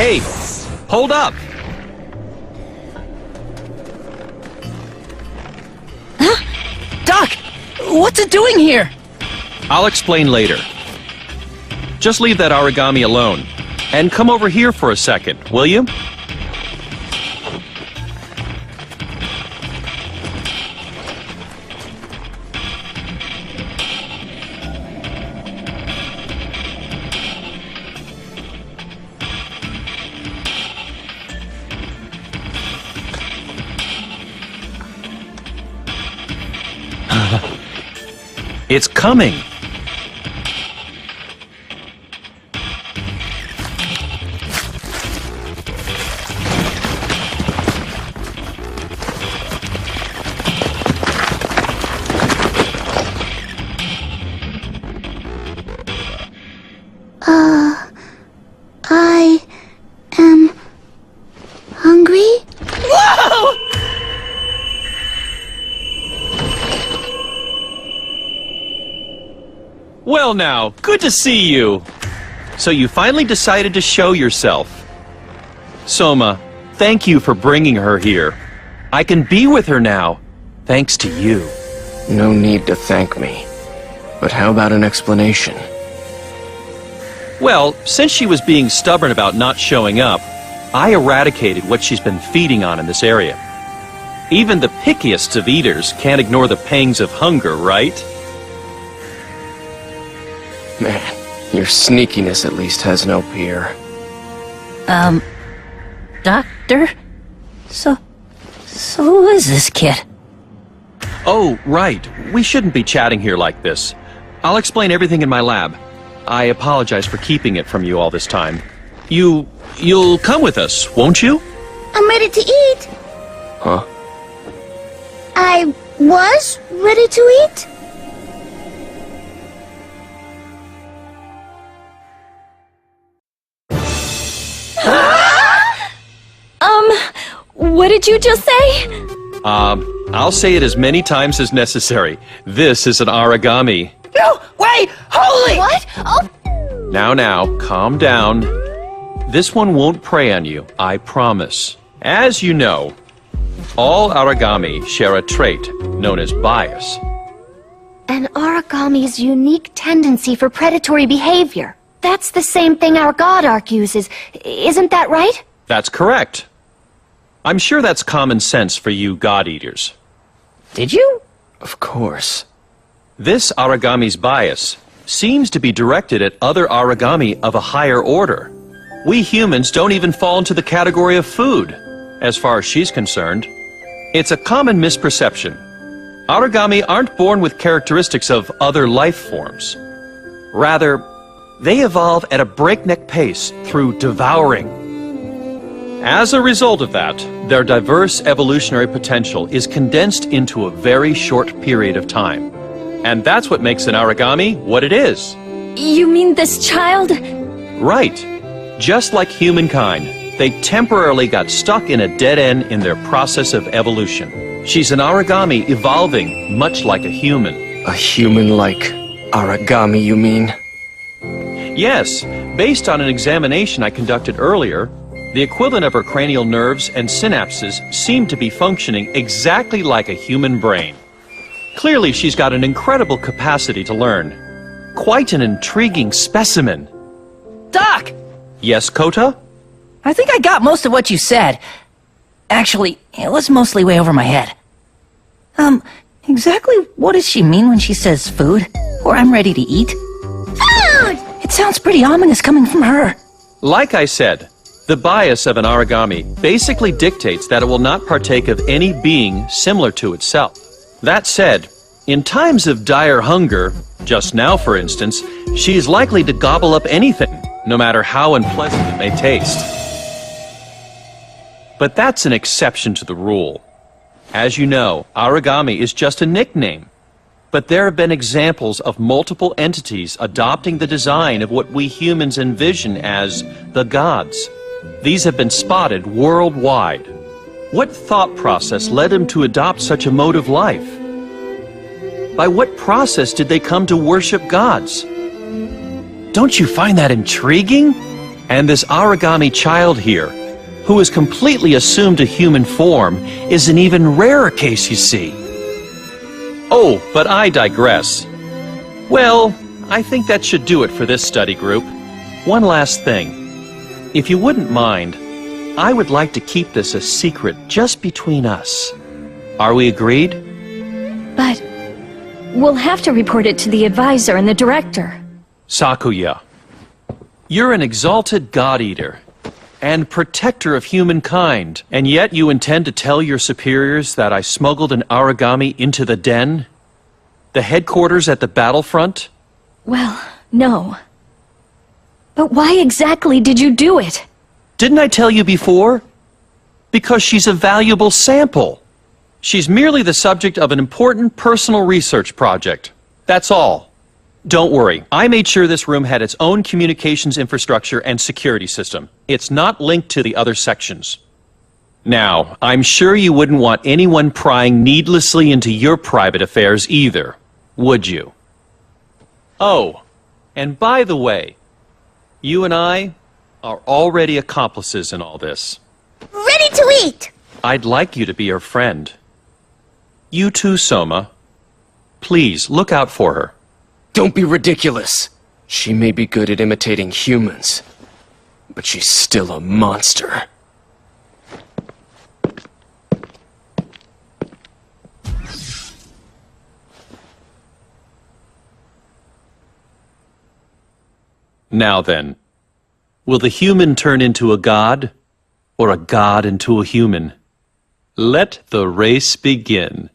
Hey, hold up! Huh? Doc, what's it doing here? I'll explain later. Just leave that Aragami alone. And come over here for a second, will you? It's coming! I am hungry? Whoa! Well now, good to see you! So you finally decided to show yourself. Soma, thank you for bringing her here. I can be with her now, thanks to you. No need to thank me. But how about an explanation? Well, since she was being stubborn about not showing up, I eradicated what she's been feeding on in this area. Even the pickiest of eaters can't ignore the pangs of hunger, right? Man, your sneakiness at least has no peer. Doctor? So who is this kid? Oh, right. We shouldn't be chatting here like this. I'll explain everything in my lab. I apologize for keeping it from you all this time. You'll come with us, won't you? I'm ready to eat. Huh? I was ready to eat. What did you just say? I'll say it as many times as necessary. This is an Aragami. No! Wait! Holy! What? Oh! Now, calm down. This one won't prey on you, I promise. As you know, all Aragami share a trait known as bias. An Aragami's unique tendency for predatory behavior. That's the same thing our god Arc uses. Isn't that right? That's correct. I'm sure that's common sense for you God-eaters. Did you? Of course. This Aragami's bias seems to be directed at other Aragami of a higher order. We humans don't even fall into the category of food, as far as she's concerned. It's a common misperception. Aragami aren't born with characteristics of other life forms. Rather, they evolve at a breakneck pace through devouring. As a result of that, their diverse evolutionary potential is condensed into a very short period of time. And that's what makes an Aragami what it is. You mean this child? Right. Just like humankind, they temporarily got stuck in a dead end in their process of evolution. She's an Aragami evolving much like a human. A human-like Aragami, you mean? Yes, based on an examination I conducted earlier, the equivalent of her cranial nerves and synapses seem to be functioning exactly like a human brain. Clearly, she's got an incredible capacity to learn. Quite an intriguing specimen. Doc! Yes, Kota? I think I got most of what you said. Actually, it was mostly way over my head. Exactly what does she mean when she says food? Or I'm ready to eat? Food! It sounds pretty ominous coming from her. Like I said, the bias of an Aragami basically dictates that it will not partake of any being similar to itself. That said, in times of dire hunger, just now for instance, she is likely to gobble up anything, no matter how unpleasant it may taste. But that's an exception to the rule. As you know, Aragami is just a nickname. But there have been examples of multiple entities adopting the design of what we humans envision as the gods. These have been spotted worldwide. What thought process led them to adopt such a mode of life? By what process did they come to worship gods? Don't you find that intriguing? And this Aragami child here, who is completely assumed a human form, is an even rarer case, you see. Oh, but I digress. Well, I think that should do it for this study group. One last thing. If you wouldn't mind, I would like to keep this a secret just between us. Are we agreed? But we'll have to report it to the advisor and the director. Sakuya, you're an exalted god-eater and protector of humankind, and yet you intend to tell your superiors that I smuggled an Aragami into the den? The headquarters at the battlefront? Well, no. But why exactly did you do it? Didn't I tell you before? Because she's a valuable sample. She's merely the subject of an important personal research project. That's all. Don't worry, I made sure this room had its own communications infrastructure and security system. It's not linked to the other sections. Now, I'm sure you wouldn't want anyone prying needlessly into your private affairs either, would you? Oh, and by the way, you and I are already accomplices in all this. Ready to eat! I'd like you to be her friend. You too, Soma. Please, look out for her. Don't be ridiculous. She may be good at imitating humans, but she's still a monster. Now then, will the human turn into a god, or a god into a human? Let the race begin.